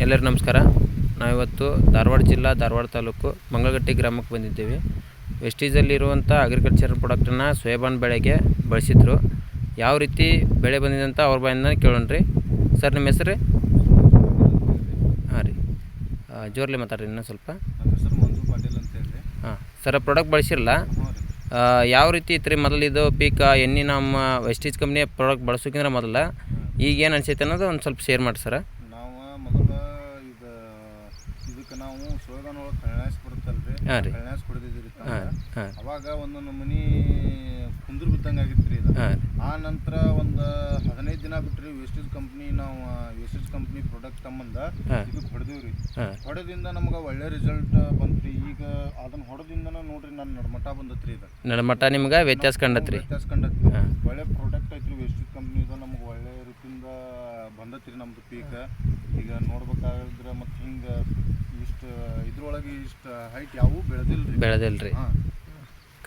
ಎಲ್ಲರಿಗೂ ನಮಸ್ಕಾರ. ನಾವಿವತ್ತು ಧಾರವಾಡ ಜಿಲ್ಲಾ ಧಾರವಾಡ ತಾಲೂಕು ಮಂಗಳಗಟ್ಟಿ ಗ್ರಾಮಕ್ಕೆ ಬಂದಿದ್ದೇವೆ. ವೆಸ್ಟೀಜಲ್ಲಿರುವಂಥ ಅಗ್ರಿಕಲ್ಚರ್ ಪ್ರಾಡಕ್ಟನ್ನು ಸೋಯಾಬಾನ್ ಬೆಳೆಗೆ ಬಳಸಿದ್ರು. ಯಾವ ರೀತಿ ಬೆಳೆ ಬಂದಿದೆ ಅಂತ ಅವ್ರ ಬಾಯಿಂದ ಕೇಳೋಣ ರೀ. ಸರ್, ನಿಮ್ಮ ಹೆಸರು? ಹಾಂ ರೀ, ಜೋರ್ಲಿ ಮಾತಾಡ್ರಿ ಇನ್ನೂ ಸ್ವಲ್ಪ. ಹಾಂ ಸರ್, ಪ್ರಾಡಕ್ಟ್ ಬಳಸಿರಲ್ಲ, ಯಾವ ರೀತಿ ಇತ್ತು ರೀ ಮೊದಲು ಇದು ಪೀಕ್ ಎಣ್ಣೆ ನಮ್ಮ ವೆಸ್ಟೀಜ್ ಕಂಪ್ನಿಯ ಪ್ರಾಡಕ್ಟ್ ಬಳಸೋಕ್ಕಿಂತ ಮೊದಲು ಈಗೇನು ಅನಿಸೈತೆ ಅನ್ನೋದು ಒಂದು ಸ್ವಲ್ಪ ಶೇರ್ ಮಾಡಿ ಸರ್. ನಾವು ಮೊದಲು ಇದಕ್ಕೆ ನಾವು ಸೋಯಾಬಾನ್ ಒಳಗೆ ಕಳ್ಯಾಸ್ ಬರುತ್ತಲ್ರಿ, ಕಳ್ಯಾಸ್ ಕೊಡ್ತಿದ್ರಿ. ಅವಾಗ ಒಂದು ನಮೂನಿ ಕುಂದ್ರ ಬಿದ್ದಂಗೆ ಆಗಿತ್ತು ರೀ ಇದು. ಆ ನಂತರ ಒಂದು 15 ದಿನ ಬಿಟ್ರಿ ವೆಸ್ಟೀಜ್ ಕಂಪ್ನಿ ಪ್ರಾಡಕ್ಟ್ ತಮ್ಮಂದ ಇದಕ್ಕೆ ಹೊಡೆದಿವ್ರಿ. ಹೊಡೆದಿಂದ ನಮ್ಗೆ ಒಳ್ಳೆ ರಿಸಲ್ಟ್ ಬಂತ್ರಿ. ಈಗ ಅದನ್ನ ಹೊಡೆದಿಂದ ನೋಡ್ರಿ ನನ್ನ ನಡಮಟ್ಟ ಬಂದತ್ರಿ. ಇದು ನಡಮಟ್ಟ ನಿಮ್ಗೆ ವ್ಯತ್ಯಾಸ ಕಂಡತ್ರಿ. ಒಳ್ಳೆ ಪ್ರಾಡಕ್ಟ್ ಐತ್ರಿ ವೆಸ್ಟೀಜ್ ಕಂಪ್ನಿದು. ನಮ್ಗೆ ಒಳ್ಳೆ ರೀತಿಯಿಂದ ಬಂದತ್ರಿ ನಮ್ದು ಪೀಕ್. ಈಗ ನೋಡ್ಬೇಕಾದ್ರೆ ಮತ್ತು ಹಿಂಗೆ ಇಷ್ಟು ಇದ್ರೊಳಗೆ ಇಷ್ಟು ಹೈಟ್ ಯಾವೂ ಬೆಳೆದಿಲ್ರಿ.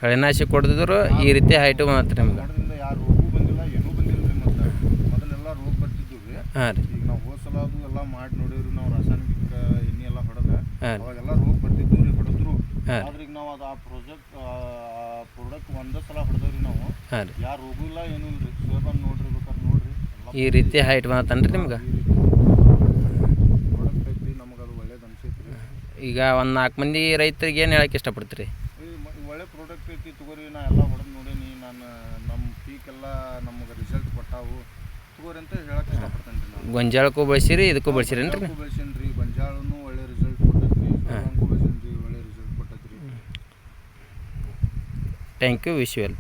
ಕಳೆನಾಶಕ ಕೊಡ್ದಿದ್ರು ಈ ರೀತಿ ಹೈಟು ಮಾತ್ರ ನಿಮ್ಗೆ. ಹೊಡೆದಿಂದ ಯಾರು ರೋಗು ಬಂದಿಲ್ಲ, ಏನೂ ಬಂದಿಲ್ಲ ರೀ. ಮತ್ತು ಮೊದಲೆಲ್ಲ ರೋಗ ಬರ್ತಿದ್ವು ರೀ. ಈಗ ನಾವು ಹೋದ್ಸಲ ಅದು ಎಲ್ಲ ಮಾಡಿ ನೋಡಿವ್ರಿ. ನಾವು ರಾಸಾಯನಿಕ ಎಣ್ಣೆ ಎಲ್ಲ ಹೊಡೆದ ಅವಾಗೆಲ್ಲ ರೋಗ ಬರ್ತಿದ್ವು ರೀ, ಹೊಡೆದ್ರು. ಆದ್ರೆ ಈಗ ನಾವು ಅದು ಆ ಪ್ರಾಡಕ್ಟ್ ಒಂದೇ ಸಲ ಹೊಡೆದವ್ರಿ ನಾವು. ಯಾರು ರೋಗು ಇಲ್ಲ, ಏನೂ ಇಲ್ಲ ರೀ. ಸೋಯಾಬಾನ್ ನೋಡ್ರಿ, ಬೇಕಾದ್ರೆ ನೋಡ್ರಿ ಈ ರೀತಿ ಹೈಟ್ ಬಂತನ್ರಿ ನಿಮ್ಗೆ. ಪ್ರಾಡಕ್ಟ್ ಐತ್ರಿ, ನಮಗೆ ಅದು ಒಳ್ಳೇದು ಅನ್ಸೈತ್ರಿ. ಈಗ ಒಂದು 4 ಮಂದಿ ರೈತರಿಗೆ ಏನು ಹೇಳಕ್ಕೆ ಇಷ್ಟಪಡ್ತೀರಿ? ಒಳ್ಳೆ ಪ್ರಾಡಕ್ಟ್ ಐತಿ ತಗೋರಿ. ನಾ ಎಲ್ಲ ಹೊಡೆದು ನೋಡೀನಿ. ನಮ್ಮ ಪೀಕ್ ಎಲ್ಲ ನಮಗೆ ರಿಸಲ್ಟ್ ಕೊಟ್ಟಾವು ತಗೋರಿ ಅಂತ ಹೇಳಕ್ಕೆ ಇಷ್ಟಪಡ್ತೇನೆ ರೀ. ನಾನು ಗೊಂಜಾಳಕ್ಕೂ ಬಳಸಿರಿ, ಇದಕ್ಕೂ ಬಳಸಿರೇನ್ರಿ? ಬಳಸೀನಿ. ಗೊಂಜಾಳನು ಒಳ್ಳೆ ರಿಸಲ್ಟ್ ಕೊಟ್ಟೈತ್ರಿ, ಸೋಯಾಬಾನ್ಗೂ ಬಳಸೀನಿ, ಒಳ್ಳೆ ರಿಸಲ್ಟ್ ಕೊಟ್ಟೈತ್ರಿ. Thank you, wish you well.